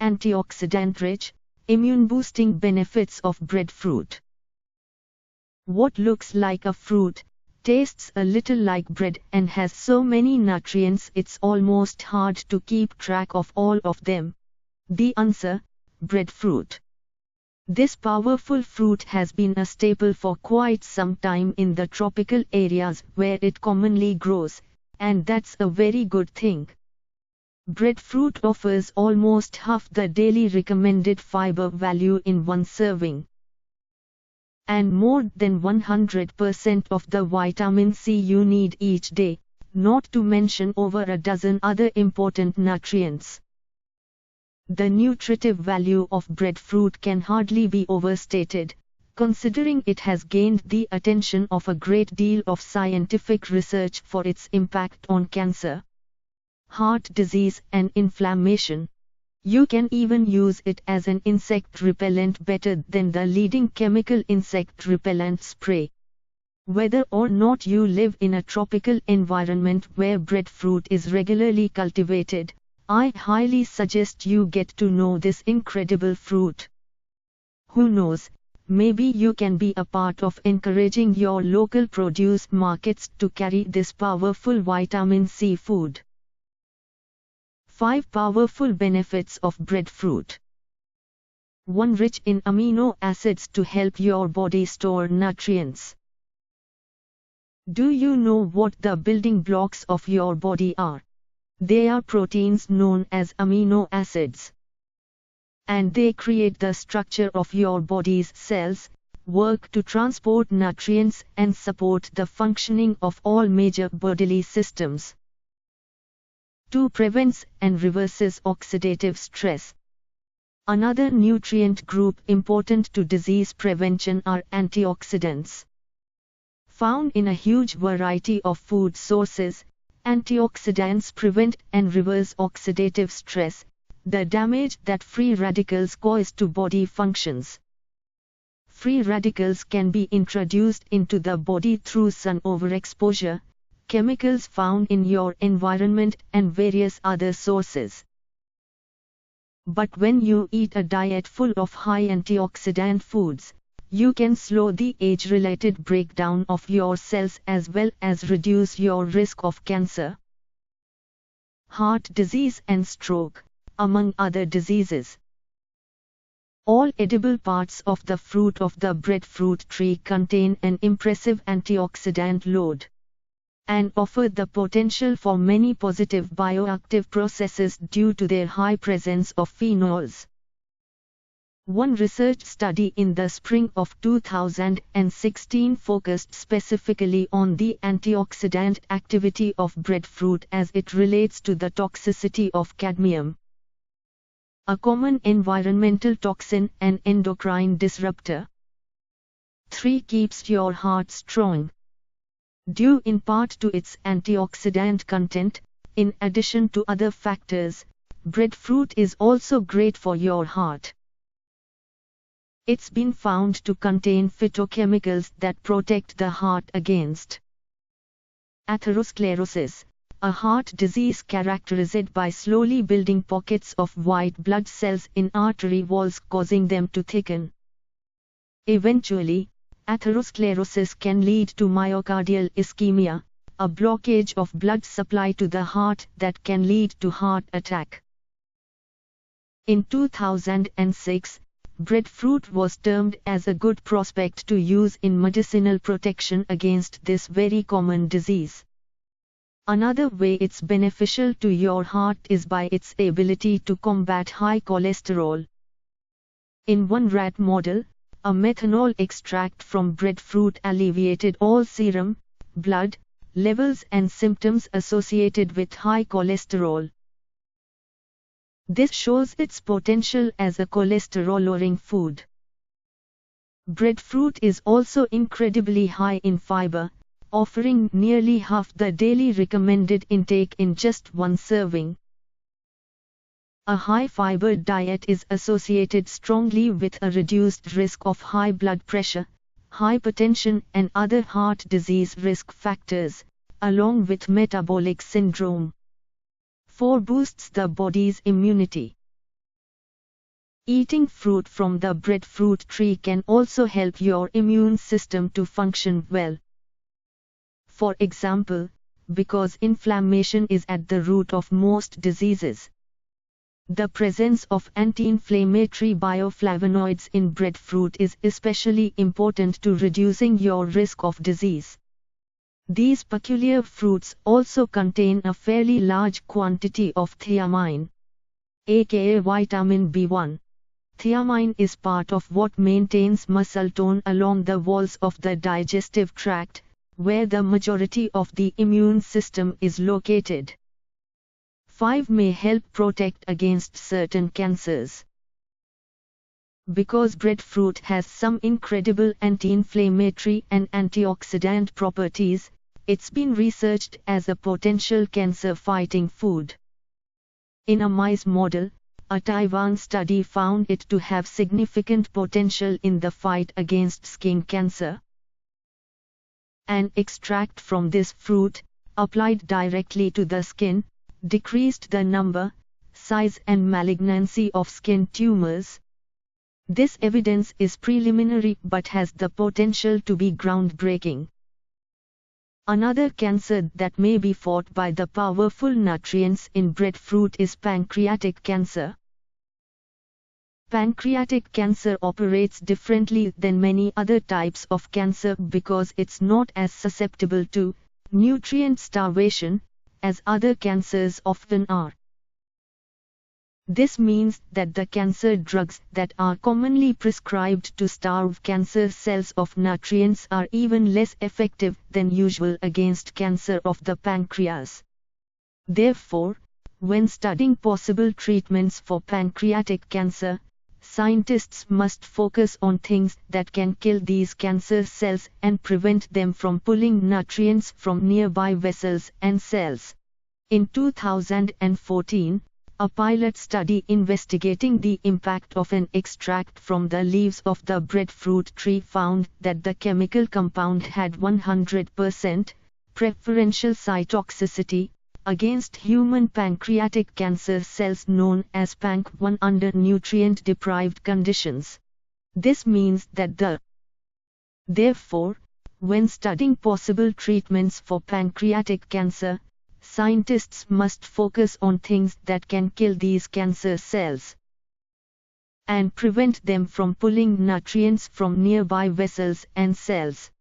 antioxidant-rich, immune-boosting benefits of breadfruit. What looks like a fruit, tastes a little like bread and has so many nutrients it's almost hard to keep track of all of them. The answer: breadfruit. This powerful fruit has been a staple for quite some time in the tropical areas where it commonly grows, and that's a very good thing. Breadfruit offers almost half the daily recommended fiber value in one serving, and more than 100% of the vitamin C you need each day, not to mention over a dozen other important nutrients. The nutritive value of breadfruit can hardly be overstated, considering it has gained the attention of a great deal of scientific research for its impact on cancer, heart disease and inflammation. You can even use it as an insect repellent better than the leading chemical insect repellent spray. Whether or not you live in a tropical environment where breadfruit is regularly cultivated, I highly suggest you get to know this incredible fruit. Who knows, maybe you can be a part of encouraging your local produce markets to carry this powerful vitamin C food. 5 powerful benefits of breadfruit. 1. Rich in amino acids to help your body store nutrients. Do you know what the building blocks of your body are? They are proteins known as amino acids. And they create the structure of your body's cells, work to transport nutrients and support the functioning of all major bodily systems. 2. Prevents and reverses oxidative stress. Another nutrient group important to disease prevention are antioxidants. Found in a huge variety of food sources, antioxidants prevent and reverse oxidative stress, the damage that free radicals cause to body functions. Free radicals can be introduced into the body through sun overexposure, chemicals found in your environment and various other sources. But when you eat a diet full of high antioxidant foods, you can slow the age-related breakdown of your cells as well as reduce your risk of cancer, heart disease and stroke, among other diseases. All edible parts of the fruit of the breadfruit tree contain an impressive antioxidant load, and offer the potential for many positive bioactive processes due to their high presence of phenols. One research study in the spring of 2016 focused specifically on the antioxidant activity of breadfruit as it relates to the toxicity of cadmium, a common environmental toxin and endocrine disruptor. 3. Keeps your heart strong. Due in part to its antioxidant content, in addition to other factors, breadfruit is also great for your heart. It's been found to contain phytochemicals that protect the heart against atherosclerosis, a heart disease characterized by slowly building pockets of white blood cells in artery walls causing them to thicken. Eventually, atherosclerosis can lead to myocardial ischemia, a blockage of blood supply to the heart that can lead to heart attack. In 2006, breadfruit was termed as a good prospect to use in medicinal protection against this very common disease. Another way it's beneficial to your heart is by its ability to combat high cholesterol. In one rat model, a methanol extract from breadfruit alleviated all serum, blood, levels and symptoms associated with high cholesterol. This shows its potential as a cholesterol-lowering food. Breadfruit is also incredibly high in fiber, offering nearly half the daily recommended intake in just one serving. A high-fiber diet is associated strongly with a reduced risk of high blood pressure, hypertension and other heart disease risk factors, along with metabolic syndrome. 4. Boosts the body's immunity. Eating fruit from the breadfruit tree can also help your immune system to function well. For example, because inflammation is at the root of most diseases. The presence of anti-inflammatory bioflavonoids in breadfruit is especially important to reducing your risk of disease. These peculiar fruits also contain a fairly large quantity of thiamine, aka vitamin B1. Thiamine is part of what maintains muscle tone along the walls of the digestive tract, where the majority of the immune system is located. 5. May help protect against certain cancers. Because breadfruit has some incredible anti-inflammatory and antioxidant properties, it's been researched as a potential cancer-fighting food. In a mice model, a Taiwan study found it to have significant potential in the fight against skin cancer. An extract from this fruit, applied directly to the skin, decreased the number, size and malignancy of skin tumors. This evidence is preliminary but has the potential to be groundbreaking. Another cancer that may be fought by the powerful nutrients in breadfruit is pancreatic cancer. Pancreatic cancer operates differently than many other types of cancer because it's not as susceptible to nutrient starvation as other cancers often are. This means that the cancer drugs that are commonly prescribed to starve cancer cells of nutrients are even less effective than usual against cancer of the pancreas. Therefore, when studying possible treatments for pancreatic cancer, scientists must focus on things that can kill these cancer cells and prevent them from pulling nutrients from nearby vessels and cells. In 2014, a pilot study investigating the impact of an extract from the leaves of the breadfruit tree found that the chemical compound had 100% preferential cytotoxicity against human pancreatic cancer cells known as PANC1 under nutrient-deprived conditions. This means that Therefore, when studying possible treatments for pancreatic cancer, scientists must focus on things that can kill these cancer cells and prevent them from pulling nutrients from nearby vessels and cells.